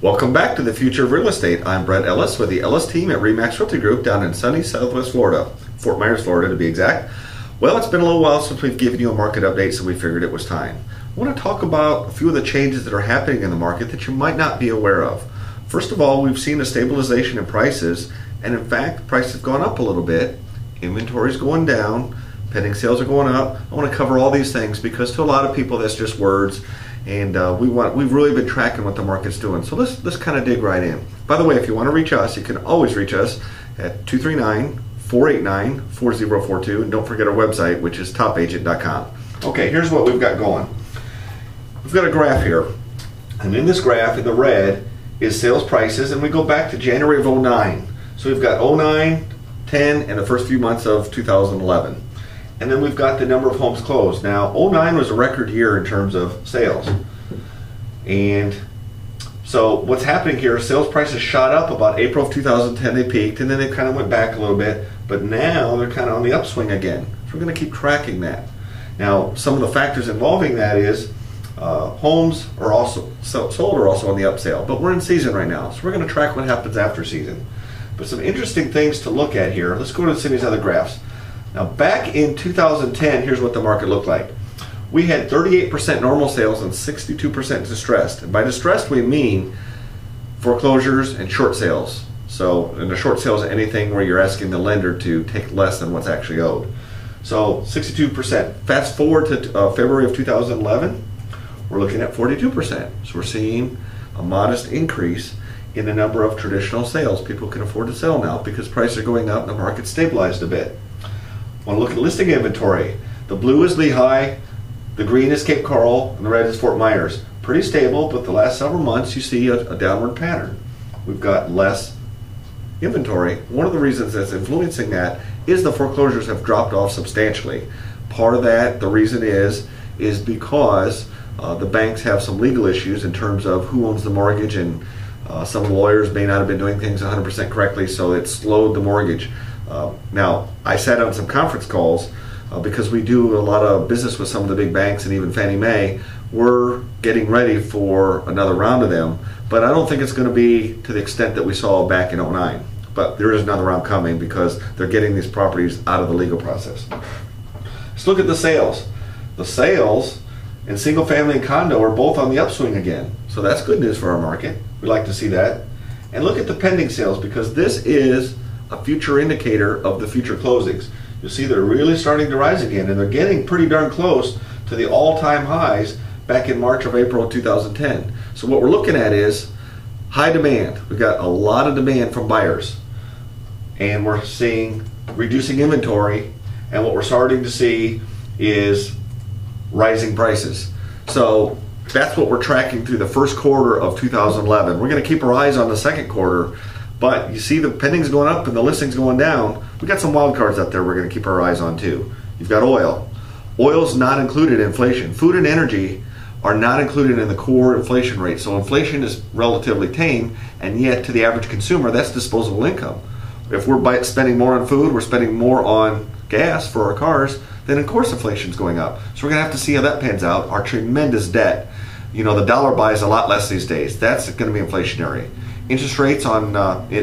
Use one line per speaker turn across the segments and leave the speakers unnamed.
Welcome back to the Future of Real Estate. I'm Brett Ellis with the Ellis Team at RE/MAX Realty Group down in sunny Southwest Florida, Fort Myers, Florida to be exact. Well, it's been a little while since we've given you a market update, so we figured it was time. I want to talk about a few of the changes that are happening in the market that you might not be aware of. First of all, we've seen a stabilization in prices, and in fact, prices have gone up a little bit. Inventory's going down, pending sales are going up. I want to cover all these things because to a lot of people that's just words. And we've really been tracking what the market's doing. So let's kind of dig right in. By the way, if you want to reach us, you can always reach us at 239-489-4042. And don't forget our website, which is topagent.com. Okay, here's what we've got going. We've got a graph here. And in this graph, in the red, is sales prices. And we go back to January of 09. So we've got 09, 10, and the first few months of 2011. And then we've got the number of homes closed. Now, 09 was a record year in terms of sales. And so what's happening here, sales prices shot up about April of 2010, they peaked, and then they kind of went back a little bit, but now they're kind of on the upswing again. So we're going to keep tracking that. Now, some of the factors involving that is homes are also sold are also on the upsale, but we're in season right now, so we're going to track what happens after season. But some interesting things to look at here. Let's go to some of these other graphs. Now back in 2010, here's what the market looked like. We had 38% normal sales and 62% distressed. And by distressed we mean foreclosures and short sales. So in the short sales, anything where you're asking the lender to take less than what's actually owed. So 62%. Fast forward to February of 2011, we're looking at 42%. So we're seeing a modest increase in the number of traditional sales. People can afford to sell now because prices are going up and the market's stabilized a bit. Want to look at listing inventory. The blue is Lehigh, the green is Cape Coral, and the red is Fort Myers. Pretty stable, but the last several months you see a downward pattern. We've got less inventory. One of the reasons that's influencing that is the foreclosures have dropped off substantially. Part of that, the reason is because the banks have some legal issues in terms of who owns the mortgage, and some lawyers may not have been doing things 100% correctly, so it slowed the mortgage. Now, I sat on some conference calls because we do a lot of business with some of the big banks and even Fannie Mae. We're getting ready for another round of them, but I don't think it's going to be to the extent that we saw back in 09. But there is another round coming because they're getting these properties out of the legal process. Let's look at the sales. The sales in single family and condo are both on the upswing again. So that's good news for our market. We like to see that. And look at the pending sales because this is a future indicator of the future closings. You'll see they're really starting to rise again, and they're getting pretty darn close to the all-time highs back in March or April of 2010. So what we're looking at is high demand. We've got a lot of demand from buyers, and we're seeing reducing inventory, and what we're starting to see is rising prices. So that's what we're tracking through the first quarter of 2011. We're going to keep our eyes on the second quarter. But you see the pendings going up and the listings going down. We've got some wild cards out there we're going to keep our eyes on too. You've got oil. Oil's not included in inflation. Food and energy are not included in the core inflation rate. So inflation is relatively tame, and yet to the average consumer, that's disposable income. If we're spending more on food, we're spending more on gas for our cars, then of course inflation's going up. So we're going to have to see how that pans out. Our tremendous debt. You know, the dollar buys a lot less these days. That's going to be inflationary. Interest rates on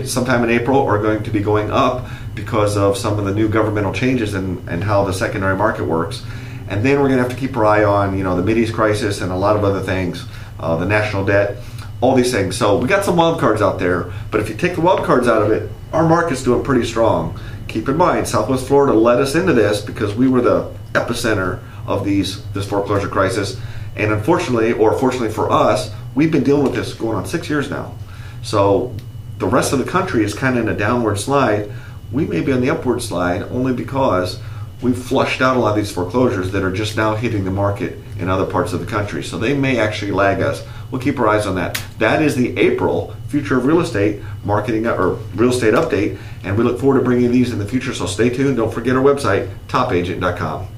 sometime in April are going to be going up because of some of the new governmental changes and how the secondary market works. And then we're going to have to keep our eye on, you know, the Mideast crisis and a lot of other things, the national debt, all these things. So we got some wild cards out there, but if you take the wild cards out of it, our market's doing pretty strong. Keep in mind, Southwest Florida led us into this because we were the epicenter of this foreclosure crisis. And unfortunately, or fortunately for us, we've been dealing with this going on 6 years now. So the rest of the country is kind of in a downward slide. We may be on the upward slide only because we've flushed out a lot of these foreclosures that are just now hitting the market in other parts of the country. So they may actually lag us. We'll keep our eyes on that. That is the April Future of Real Estate marketing or real estate update, and we look forward to bringing these in the future. So stay tuned. Don't forget our website, topagent.com.